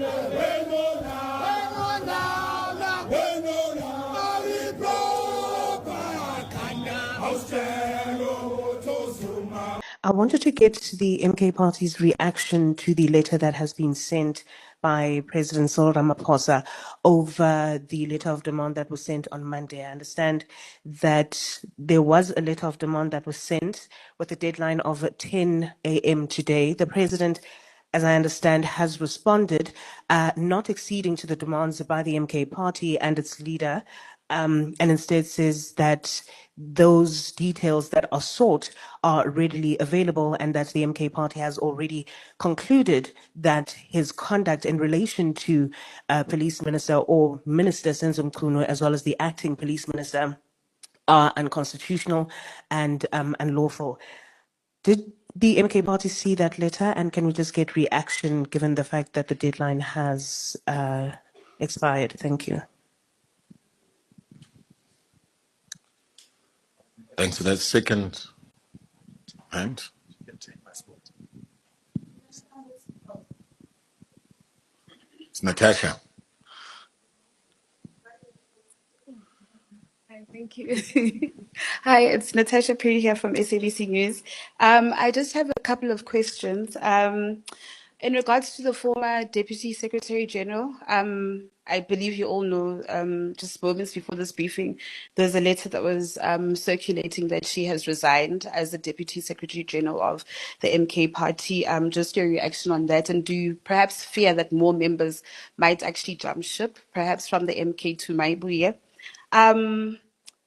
I wanted to get the MK Party's reaction to the letter that has been sent by President Cyril Ramaphosa over the letter of demand that was sent on Monday. I understand that there was a letter of demand that was sent with a deadline of 10 a.m. today. The president, as I understand, has responded, not acceding to the demands by the MK Party and its leader, and instead says that those details that are sought are readily available and that the MK Party has already concluded that his conduct in relation to Police Minister or Minister Senzo Mchunu, as well as the acting Police Minister, are unconstitutional and unlawful. Did the MK Party see that letter, and can we just get reaction given the fact that the deadline has expired? Thank you. Thanks for that. Second hand. It's Natasha. Hi, thank you. Hi, it's Natasha Perry here from SABC News. I just have a couple of questions. In regards to the former Deputy Secretary General, I believe you all know, just moments before this briefing, there's a letter that was circulating that she has resigned as the Deputy Secretary General of the MK Party. Just your reaction on that, and do you perhaps fear that more members might actually jump ship, perhaps from the MK to Maibuye?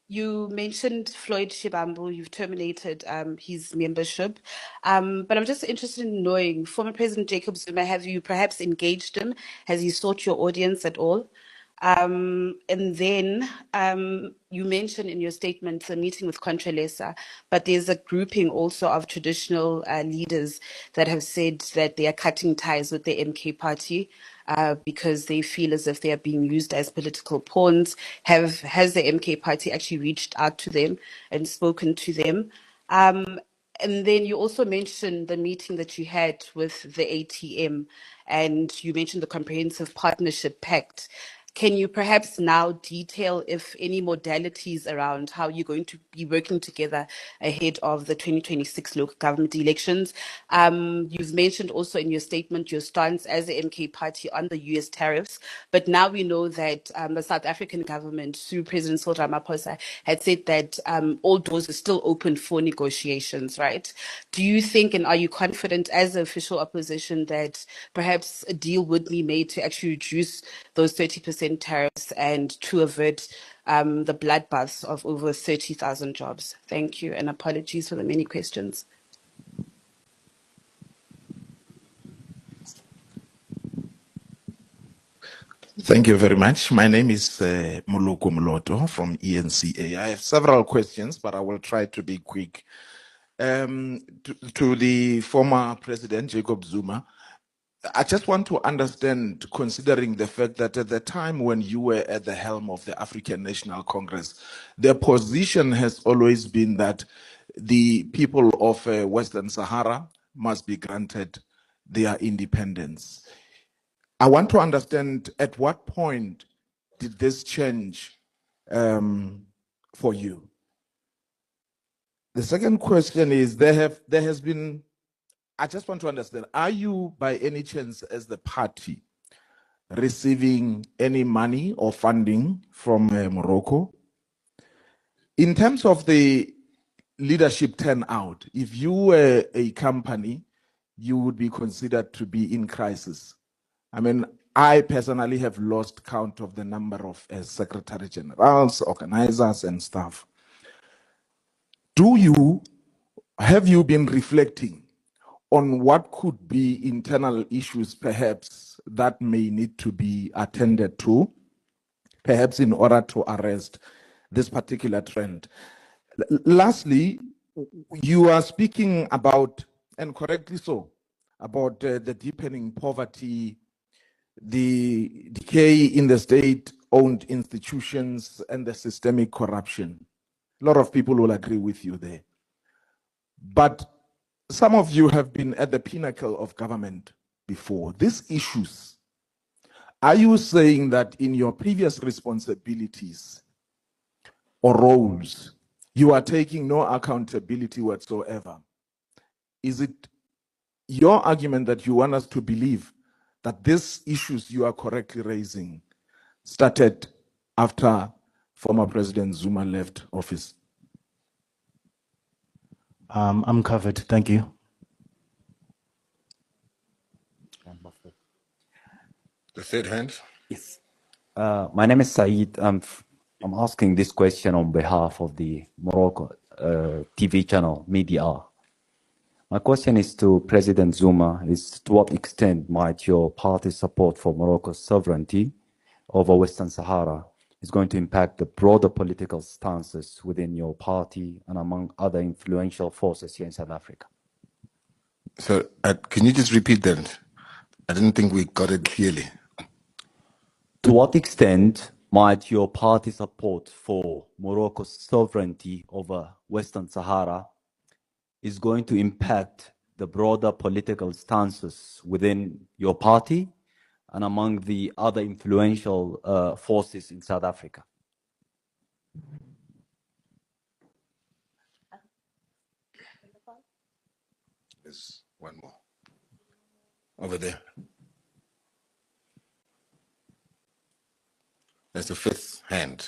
You mentioned Floyd Shivambu, you've terminated his membership. But I'm just interested in knowing, former President Jacob Zuma, have you perhaps engaged him? Has he sought your audience at all? And then you mentioned in your statement the meeting with Contralesa, but there's a grouping also of traditional leaders that have said that they are cutting ties with the MK Party because they feel as if they are being used as political pawns. Has the MK Party actually reached out to them and spoken to them? And then you also mentioned the meeting that you had with the ATM, and you mentioned the Comprehensive Partnership Pact. Can you perhaps now detail if any modalities around how you're going to be working together ahead of the 2026 local government elections? You've mentioned also in your statement your stance as the MK Party on the US tariffs, but now we know that the South African government, through President Cyril Ramaphosa, had said that all doors are still open for negotiations, right? Do you think, and are you confident as the official opposition that perhaps a deal would be made to actually reduce those 30% tariffs and to avert the bloodbaths of over 30,000 jobs? Thank you, and apologies for the many questions. Thank you very much. My name is Moloko Moloto from ENCA. I have several questions, but I will try to be quick. To the former President, Jacob Zuma, I just want to understand, considering the fact that at the time when you were at the helm of the African National Congress, their position has always been that the people of Western Sahara must be granted their independence. I want to understand at what point did this change for you? The second question is, there has been, I just want to understand, are you by any chance as the party receiving any money or funding from Morocco? In terms of the leadership turnout, if you were a company, you would be considered to be in crisis. I mean, I personally have lost count of the number of secretary generals, organizers, and staff. Have you been reflecting on what could be internal issues, perhaps, that may need to be attended to, perhaps in order to arrest this particular trend? Lastly, you are speaking about, and correctly so, about the deepening poverty, the decay in the state-owned institutions, and the systemic corruption. A lot of people will agree with you there. But some of you have been at the pinnacle of government before. These issues Are you saying that in your previous responsibilities or roles, you are taking no accountability whatsoever? Is it your argument that you want us to believe that these issues you are correctly raising started after former President Zuma left office? I'm covered. Thank you. The third hand. Yes. My name is Saeed. I'm asking this question on behalf of the Morocco TV channel, Media. My question is to President Zuma, is to what extent might your party's support for Morocco's sovereignty over Western Sahara is going to impact the broader political stances within your party and among other influential forces here in South Africa? So can you just repeat that? I didn't think we got it clearly. To what extent might your party support for Morocco's sovereignty over Western Sahara is going to impact the broader political stances within your party and among the other influential forces in South Africa? There's one more. Over there. There's the fifth hand.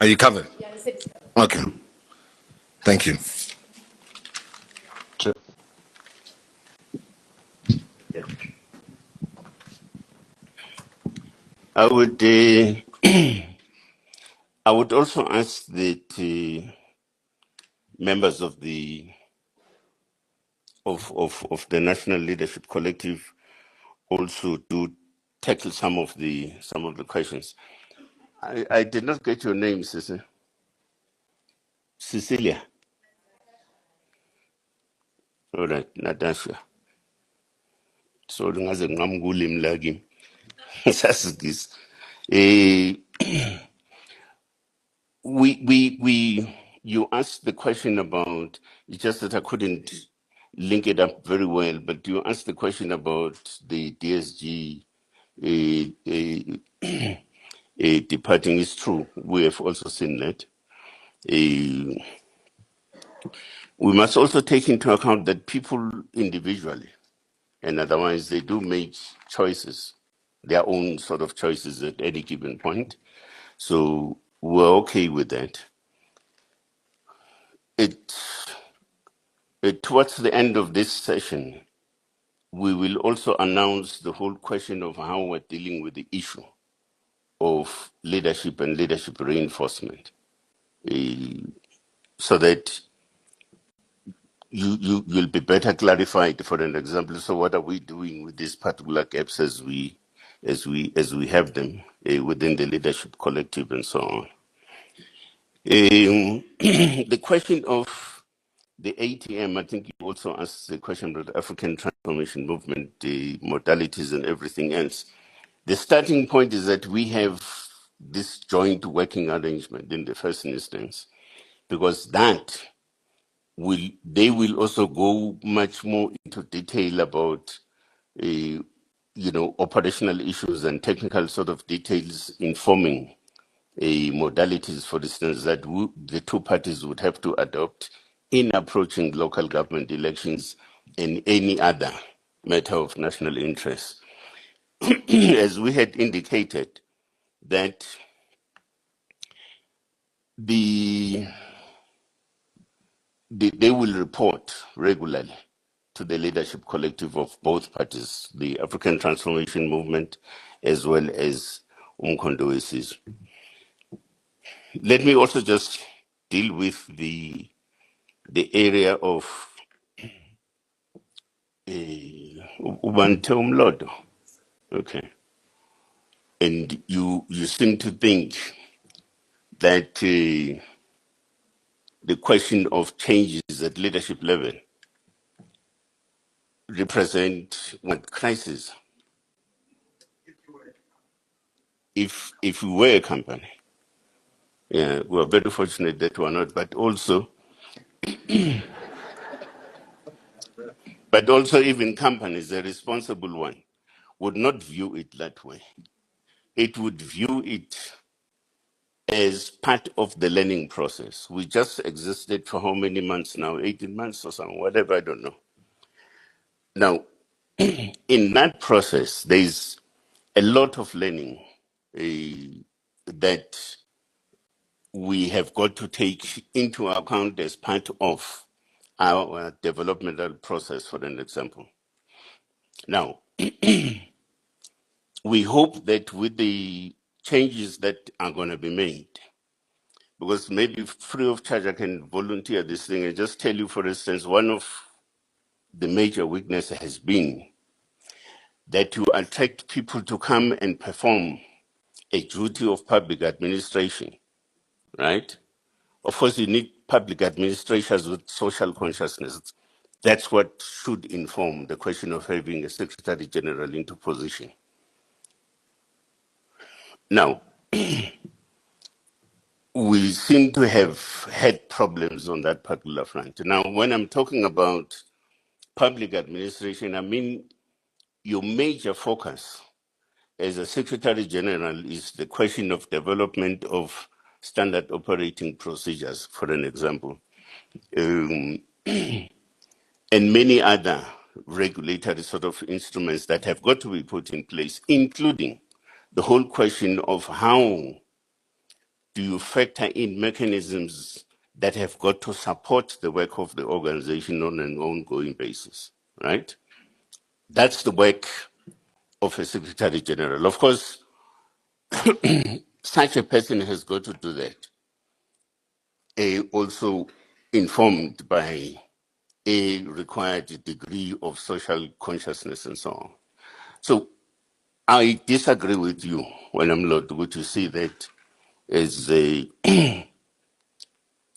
Are you covered? Okay. Thank you. I would I would also ask that members of the National Leadership Collective also do tackle some of the questions. I did not get your name, Sister. Cecilia. All right, Natasha. So ngaze ngamngulimi la kimi. Sasigis. You asked the question about, it's just that I couldn't link it up very well, but you asked the question about the DSG departing. Is true. We have also seen that. We must also take into account that people individually and otherwise they do make choices, their own sort of choices at any given point. So we're okay with that. Towards the end of this session, we will also announce the whole question of how we're dealing with the issue of leadership and leadership reinforcement, so that you'll be better clarified. For an example, so what are we doing with these particular gaps as we have them within the leadership collective and so on. The question of the ATM, I think you also asked the question about the African Transformation Movement, the modalities and everything else. The starting point is that we have this joint working arrangement in the first instance, because they will also go much more into detail about operational issues and technical sort of details informing modalities, for instance, that the two parties would have to adopt in approaching local government elections and any other matter of national interest. As we had indicated, that they will report regularly to the leadership collective of both parties, the African Transformation Movement as well as Umkhonto weSizwe. Let me also just deal with the area of Ubante Umlodo. Okay. And you seem to think that the question of changes at leadership level represent what crisis? If we were a company, yeah, we're very fortunate that we're not, but also But also even companies, the responsible one, would not view it that way. It would view it as part of the learning process. We just existed for how many months now? 18 months or something, whatever, I don't know. Now, in that process, there's a lot of learning that we have got to take into account as part of our developmental process, for an example. Now, we hope that with the changes that are going to be made, because maybe free of charge I can volunteer this thing and just tell you, for instance, one of the major weaknesses has been that you attract people to come and perform a duty of public administration, right? Of course, you need public administrators with social consciousness. That's what should inform the question of having a Secretary General into position. Now, we seem to have had problems on that particular front. Now, when I'm talking about public administration, I mean your major focus as a Secretary General is the question of development of standard operating procedures, for an example, and many other regulatory sort of instruments that have got to be put in place, including the whole question of how do you factor in mechanisms that have got to support the work of the organization on an ongoing basis, right? That's the work of a Secretary General. Of course, such a person has got to do that, also informed by a required degree of social consciousness and so on. So I disagree with you when I'm not going to see that as a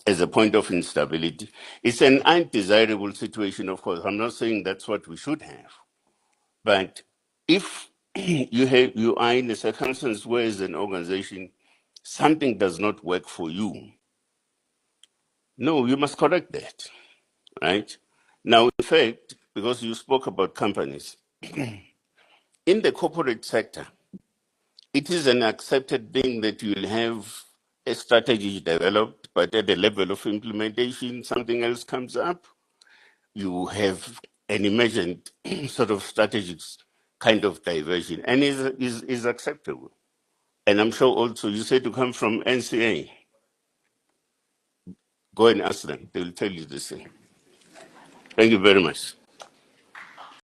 as a point of instability. It's an undesirable situation, of course. I'm not saying that's what we should have. But if you are in a circumstance where as an organization, something does not work for you, no, you must correct that, right? Now, in fact, because you spoke about companies, in the corporate sector, it is an accepted thing that you'll have a strategy developed, but at the level of implementation, something else comes up. You have an imagined sort of strategic kind of diversion, and is acceptable. And I'm sure also you said to come from NCA. Go and ask them; they will tell you the same. Thank you very much.